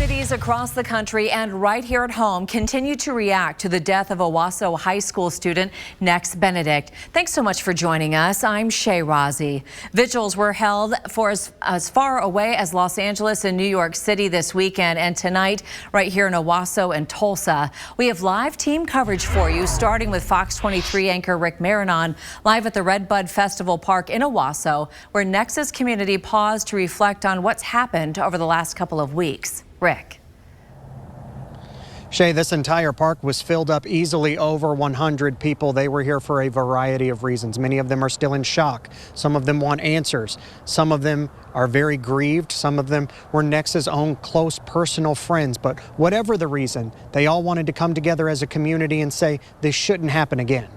Communities across the country and right here at home continue to react to the death of Owasso High School student Nex Benedict. Thanks so much for joining us. I'm Shay Rozzi. Vigils were held for as far away as Los Angeles and New York City this weekend, and tonight right here in Owasso and Tulsa. We have live team coverage for you, starting with Fox 23 anchor Rick Marinon live at the Redbud Festival Park in Owasso, where Nex's community paused to reflect on what's happened over the last couple of weeks. Rick. Shay, this entire park was filled up easily over 100 people. They were here for a variety of reasons. Many of them are still in shock. Some of them want answers. Some of them are very grieved. Some of them were Nex's own close personal friends. But whatever the reason, they all wanted to come together as a community and say this shouldn't happen again.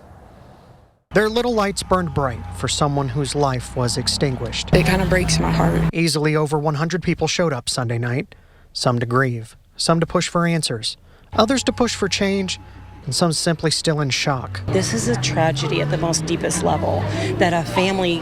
Their little lights burned bright for someone whose life was extinguished. It kind of breaks my heart. Easily over 100 people showed up Sunday night. Some to grieve, some to push for answers, others to push for change, and some simply still in shock. This is a tragedy at the most deepest level, that a family,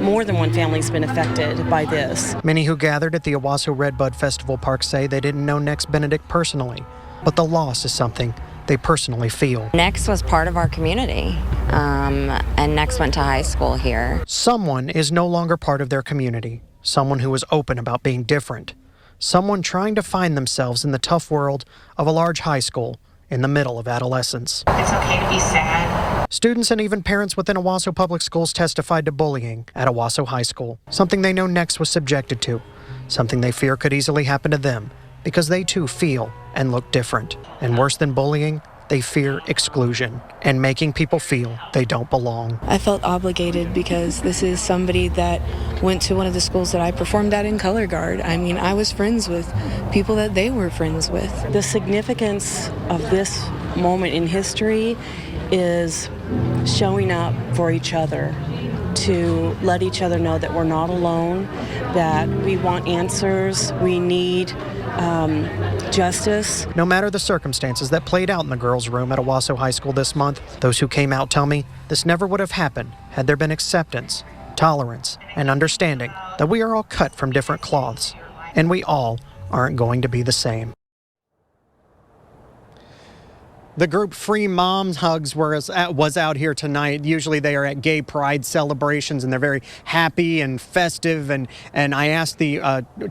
more than one family, has been affected by this. Many who gathered at the Owasso Redbud Festival Park say they didn't know Nex Benedict personally, but the loss is something they personally feel. Nex was part of our community, and Nex went to high school here. Someone is no longer part of their community, someone who is open about being different. Someone trying to find themselves in the tough world of a large high school in the middle of adolescence. It's okay to be sad. Students and even parents within Owasso Public Schools testified to bullying at Owasso High School, something they know Nex was subjected to, something they fear could easily happen to them because they too feel and look different. And worse than bullying, they fear exclusion and making people feel they don't belong. I felt obligated because this is somebody that went to one of the schools that I performed at in color guard. I mean, I was friends with people that they were friends with. The significance of this moment in history is showing up for each other, to let each other know that we're not alone, that we want answers, we need justice. No matter the circumstances that played out in the girls' room at Owasso High School this month, those who came out tell me this never would have happened had there been acceptance, tolerance, and understanding that we are all cut from different cloths, and we all aren't going to be the same. The group Free Moms Hugs was out here tonight. Usually they are at gay pride celebrations and they're very happy and festive. And I asked the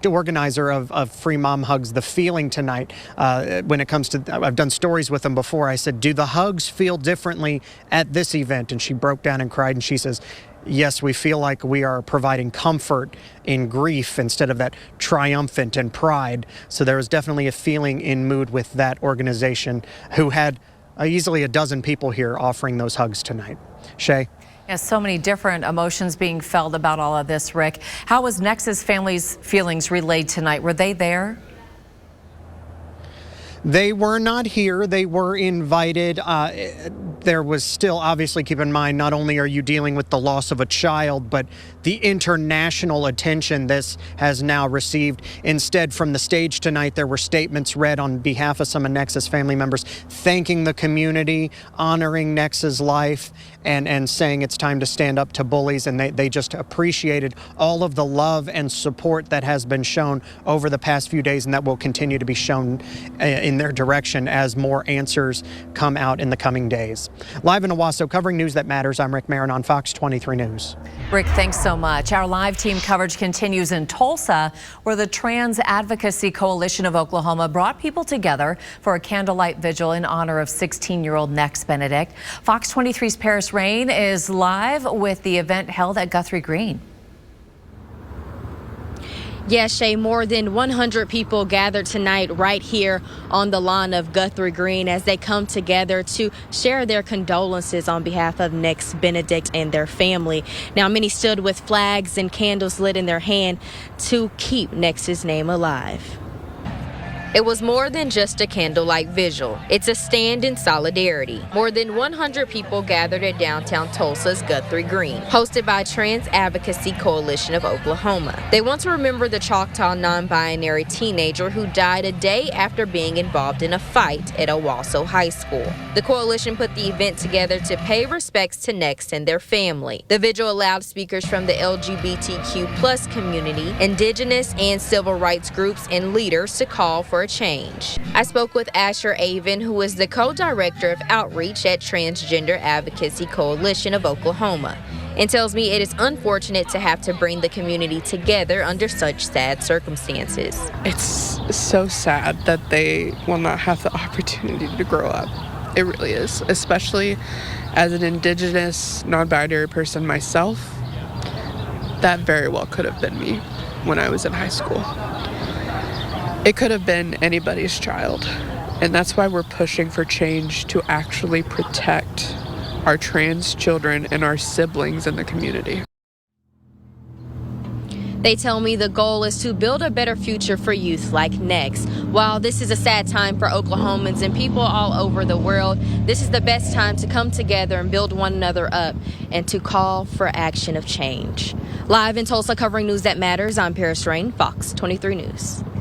organizer of Free Mom Hugs the feeling tonight when it comes to, I've done stories with them before. I said, do the hugs feel differently at this event? And she broke down and cried and she says, yes, we feel like we are providing comfort in grief instead of that triumphant and pride. So there was definitely a feeling in mood with that organization who had easily a dozen people here offering those hugs tonight. Shay? Yes, so many different emotions being felt about all of this, Rick. How was Nex's family's feelings relayed tonight? Were they there? They were not here. They were invited. There was still, obviously, keep in mind, not only are you dealing with the loss of a child, but the international attention this has now received. Instead, from the stage tonight, there were statements read on behalf of some of Nex's family members, thanking the community, honoring Nex's life, and saying it's time to stand up to bullies. And they just appreciated all of the love and support that has been shown over the past few days, and that will continue to be shown in their direction as more answers come out in the coming days. Live in Owasso, covering news that matters, I'm Rick Marinon on Fox 23 News. Rick, thanks so much. Our live team coverage continues in Tulsa, where the Trans Advocacy Coalition of Oklahoma brought people together for a candlelight vigil in honor of 16-year-old Nex Benedict. Fox 23's Paris Rain is live with the event held at Guthrie Green. Yes, Shay, more than 100 people gathered tonight right here on the lawn of Guthrie Green as they come together to share their condolences on behalf of Nex Benedict and their family. Now, many stood with flags and candles lit in their hand to keep Nex's name alive. It was more than just a candlelight vigil. It's a stand in solidarity. More than 100 people gathered at downtown Tulsa's Guthrie Green, hosted by Trans Advocacy Coalition of Oklahoma. They want to remember the Choctaw non-binary teenager who died a day after being involved in a fight at Owasso High School. The coalition put the event together to pay respects to Nex and their family. The vigil allowed speakers from the LGBTQ+ community, indigenous and civil rights groups, and leaders to call for for a change. I spoke with Asher Avon, who is the co-director of outreach at Transgender Advocacy Coalition of Oklahoma, and tells me it is unfortunate to have to bring the community together under such sad circumstances. It's so sad that they will not have the opportunity to grow up. It really is, especially as an Indigenous, non-binary person myself. That very well could have been me when I was in high school. It could have been anybody's child, and that's why we're pushing for change to actually protect our trans children and our siblings in the community. They tell me the goal is to build a better future for youth like Nex. While this is a sad time for Oklahomans and people all over the world, this is the best time to come together and build one another up and to call for action of change. Live in Tulsa covering news that matters, I'm Paris Rain, Fox 23 News.